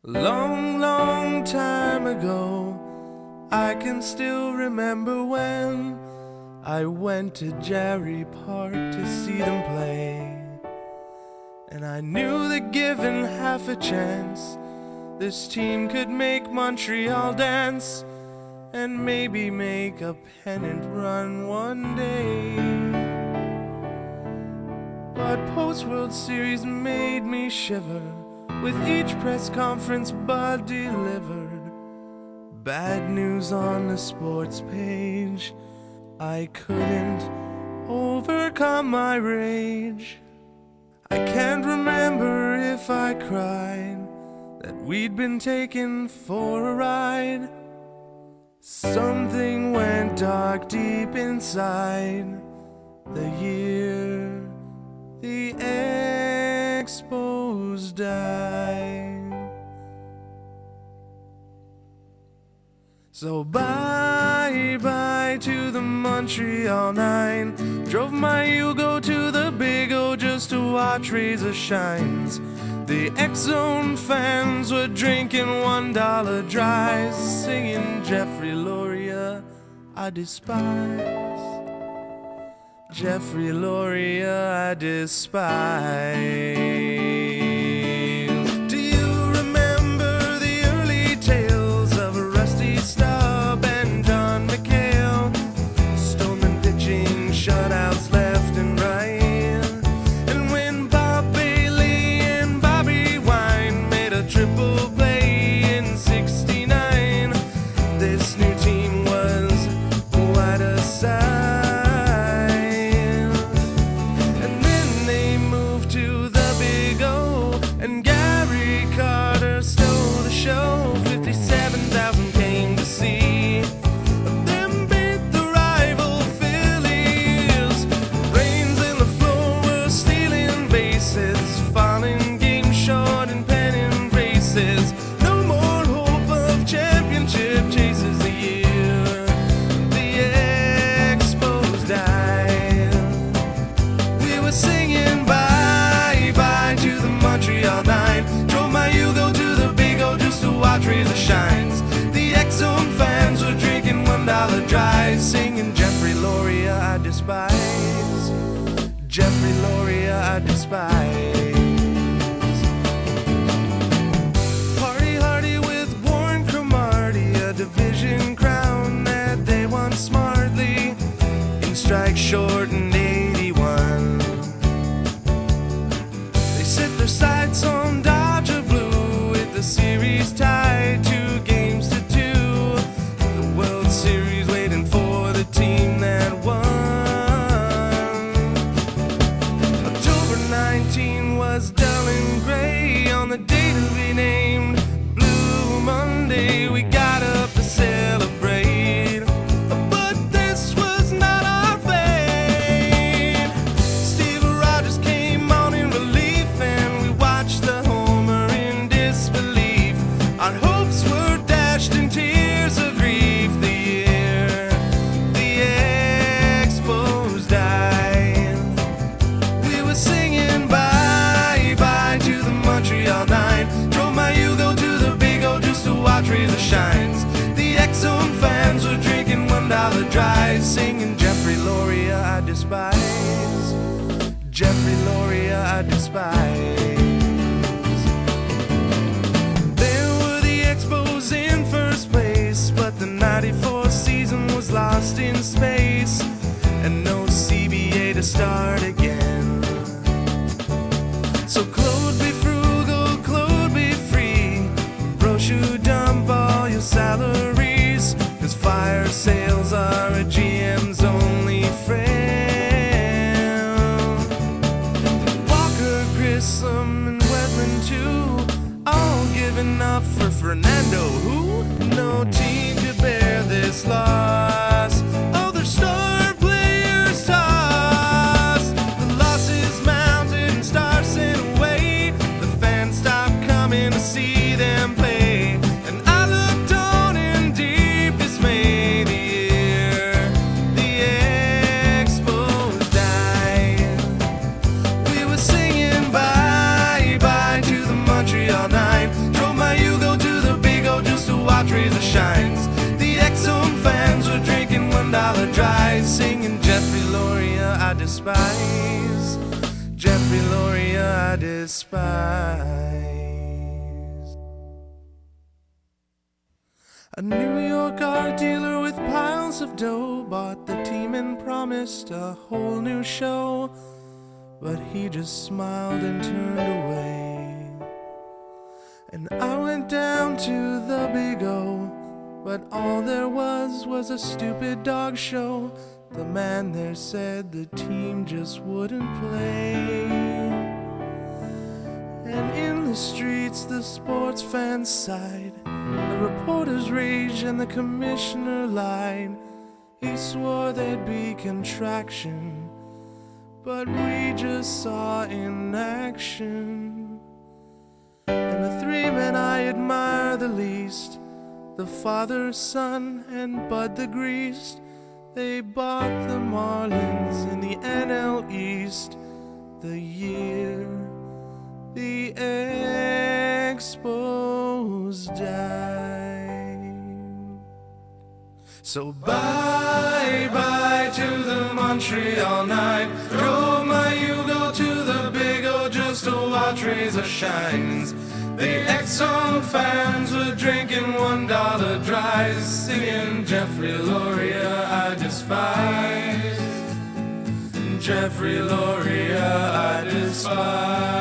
Long, long time ago, I can still remember when I went to Jerry Park to see them play. And I knew that given half a chance, this team could make Montreal dance and maybe make a pennant run one day. But post-World Series made me shiver with each press conference Bud delivered. Bad news on the sports page, I couldn't overcome my rage. I can't remember if I cried that we'd been taken for a ride. Something went dark deep inside the year the Expos died. So bye-bye to the Montreal 9. Drove my Yugo to the Big O just to watch Razor Shines. The X-Zone fans were drinking $1 dries, singing Jeffrey Loria I despise. Jeffrey Loria I despise. Do you remember the early tales of Rusty Stubb and John McHale? Stoneman pitching, shutouts left and right. And when Bob Bailey and Bobby Wine made a triple play in '69, this new team was quite a sight. And Gary Carter stole the show. 57,000 came to see them beat the rival Phillies. Brains in the floor were stealing bases, falling games short and pennant races. No more hope of championship chases the year the Expos died. We were singing bye-bye to the Montreal 9. Drove my Yugo to the Big O just to watch Razor Shines. The X-Zone fans were drinking $1 dry, singing Jeffrey Loria I despise. Jeffrey Loria I despise. Party hardy with Warren Cromartie, a division crown that they won smartly in strike short in '81. Set their sights on Dodger blue with the series tied 2-2. The World Series waiting for the team that won. October 19 was dull and gray on the day to be named Blue Monday. We got up to celebrate, but this was not our fate. Steve Rogers came on in relief, the homer in disbelief. Our hopes were dashed in tears of grief the year the Expos died. We were singing bye-bye to the Montreal 9. Drove my Yugo to the Big O just to watch Razor Shines. The X-Zone fans were drinking $1 dry, singing Jeffrey Loria I despise. Jeffrey Loria I despise. In first place, but the '94 season was lost in space, and no CBA to start again. So Claude be frugal, Claude be free. Brochure dump all your salaries, 'cause fire sales are a GM's only friend. Walker, Grissom, and Wetland too, all giving up for Fernando, who no team could bear this loss. Other star players tossed, the losses mounted and stars sent away. The fans stopped coming to see them play, and I looked on in deep dismay the year the Expos died. We were singing bye-bye to the Montreal 9. Drove my Yugo despise. Jeffrey Loria I despise. A New York art dealer with piles of dough bought the team and promised a whole new show, but he just smiled and turned away. And I went down to the Big O, but all there was a stupid dog show. The man there said the team just wouldn't play. And in the streets the sports fans sighed, the reporters raged and the commissioner lied. He swore there'd be contraction, but we just saw inaction. And the three men I admire the least, the Father, Son, and Bud the Greased, they bought the Marlins in the NL East the year the Expos died. So bye-bye to the Montreal night. Drove my Yugo to the Big O just to watch Razor Shines. The Exxon fans were drinking $1 dries, singing Jeffrey Loria I despise. Jeffrey Loria I despise.